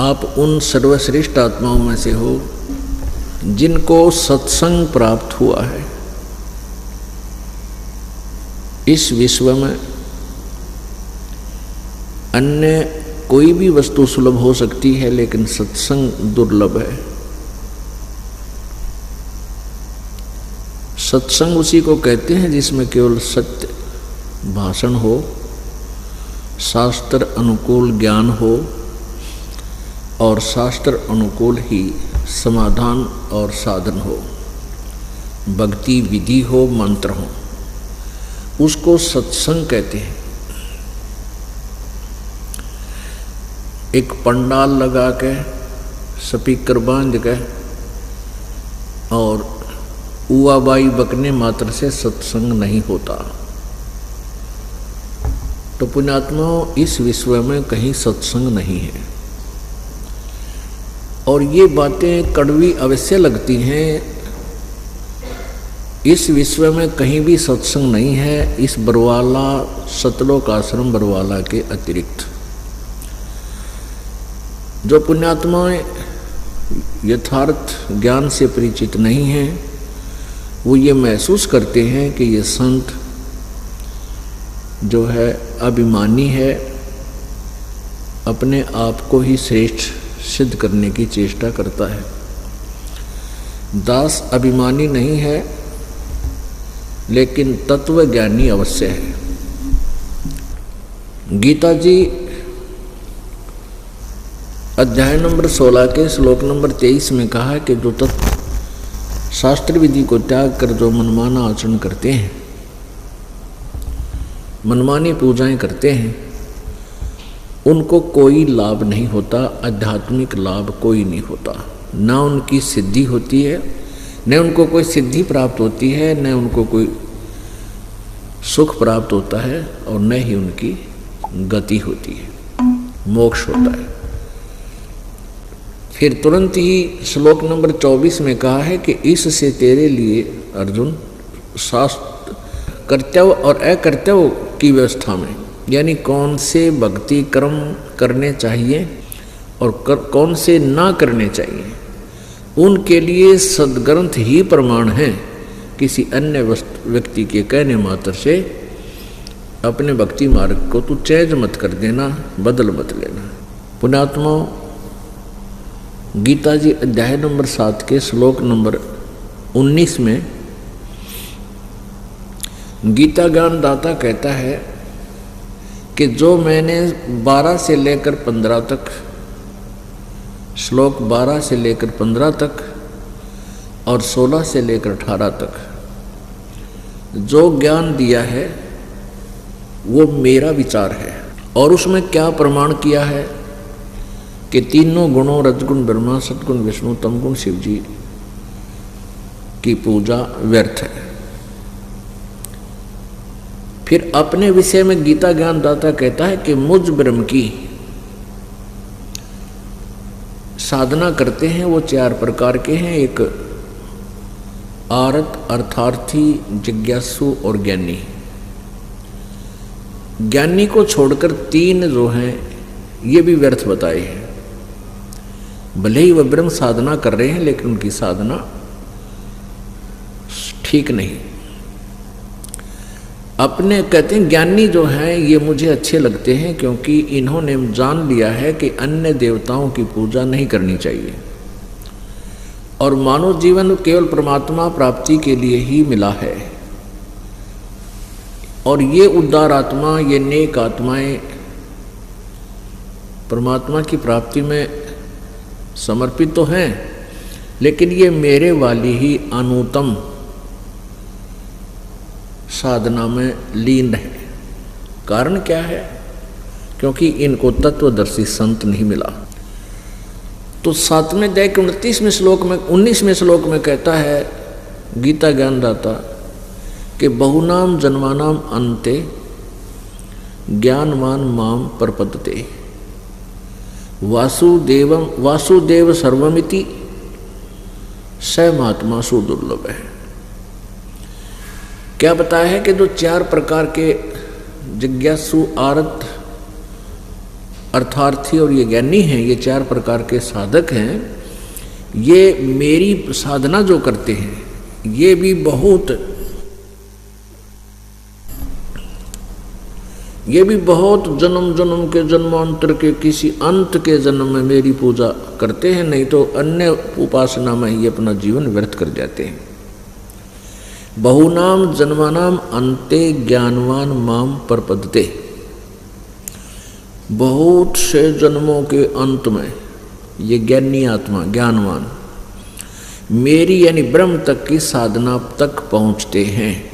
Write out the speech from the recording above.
आप उन सर्वश्रेष्ठ आत्माओं में से हो जिनको सत्संग प्राप्त हुआ है। इस विश्व में अन्य कोई भी वस्तु सुलभ हो सकती है, लेकिन सत्संग दुर्लभ है। सत्संग उसी को कहते हैं जिसमें केवल सत्य भाषण हो, शास्त्र अनुकूल ज्ञान हो और शास्त्र अनुकूल ही समाधान और साधन हो, भक्ति विधि हो, मंत्र हो, उसको सत्संग कहते हैं। एक पंडाल लगा के स्पीकर बांध के और उआबाई बकने मात्र से सत्संग नहीं होता। तो पुण्यात्माओं, इस विश्व में कहीं सत्संग नहीं है। और ये बातें कड़वी अवश्य लगती हैं। इस विश्व में कहीं भी सत्संग नहीं है, इस बरवाला सतलोक आश्रम बरवाला के अतिरिक्त। जो पुण्यात्माएं यथार्थ ज्ञान से परिचित नहीं हैं, वो ये महसूस करते हैं कि ये संत जो है अभिमानी है, अपने आप को ही श्रेष्ठ सिद्ध करने की चेष्टा करता है। दास अभिमानी नहीं है, लेकिन तत्वज्ञानी अवश्य है। गीता जी अध्याय नंबर 16 के श्लोक नंबर 23 में कहा कि जो तत्व शास्त्र विधि को त्याग कर जो मनमाना आचरण करते हैं, मनमानी पूजाएं करते हैं, उनको कोई लाभ नहीं होता, आध्यात्मिक लाभ कोई नहीं होता। ना उनकी सिद्धि होती है, न उनको कोई सिद्धि प्राप्त होती है, न उनको कोई सुख प्राप्त होता है, और न ही उनकी गति होती है, मोक्ष होता है। फिर तुरंत ही श्लोक नंबर 24 में कहा है कि इससे तेरे लिए अर्जुन शास्त्र कर्तव्य और अकर्तव्य की व्यवस्था में, यानी कौन से भक्ति कर्म करने चाहिए और कौन से ना करने चाहिए, उनके लिए सद्ग्रंथ ही प्रमाण है। किसी अन्य व्यक्ति के कहने मात्र से अपने भक्ति मार्ग को तू चेंज मत कर देना, बदल मत लेना। पुण्यात्माओं, गीता जी अध्याय नंबर 7 के श्लोक नंबर 19 में गीता ज्ञान दाता कहता है कि जो मैंने 12 से लेकर 15 तक, श्लोक 12 से लेकर 15 तक और 16 से लेकर 18 तक जो ज्ञान दिया है वो मेरा विचार है। और उसमें क्या प्रमाण किया है कि तीनों गुणों रजगुण ब्रह्मा, सतगुण विष्णु, तमगुण शिव जी की पूजा व्यर्थ है। फिर अपने विषय में गीता ज्ञान दाता कहता है कि मुझ ब्रह्म की साधना करते हैं वो 4 प्रकार के हैं। एक आरत, अर्थार्थी, जिज्ञासु और ज्ञानी। ज्ञानी को छोड़कर 3 जो हैं ये भी व्यर्थ बताए हैं। भले ही वह ब्रह्म साधना कर रहे हैं, लेकिन उनकी साधना ठीक नहीं। अपने कहते हैं ज्ञानी जो हैं ये मुझे अच्छे लगते हैं, क्योंकि इन्होंने जान लिया है कि अन्य देवताओं की पूजा नहीं करनी चाहिए और मानव जीवन केवल परमात्मा प्राप्ति के लिए ही मिला है। और ये उदार आत्मा, ये नेक आत्माएं परमात्मा की प्राप्ति में समर्पित तो हैं, लेकिन ये मेरे वाली ही अनुत्तम साधना में लीन है। कारण क्या है? क्योंकि इनको तत्वदर्शी संत नहीं मिला। तो 7वें अध्याय के 29वें श्लोक में 19वें श्लोक में कहता है गीता ज्ञानदाता कि बहुनाम जन्मानाम अन्ते ज्ञानवान माम प्रपद्यते वासुदेव सर्वमिति स महात्मा सुदुर्लभ है। क्या बताया है कि जो 4 प्रकार के जिज्ञासु, आरत, अर्थार्थी और ये ज्ञानी हैं, ये 4 प्रकार के साधक हैं, ये मेरी साधना जो करते हैं ये भी बहुत जन्म जन्म के जन्मांतर के किसी अंत के जन्म में मेरी पूजा करते हैं, नहीं तो अन्य उपासना में ही अपना जीवन व्यर्थ कर जाते हैं। बहुनाम जन्मानाम अंते ज्ञानवान माम परपदते, बहुत से जन्मों के अंत में ये ज्ञानी आत्मा ज्ञानवान मेरी यानी ब्रह्म तक की साधना तक पहुँचते हैं।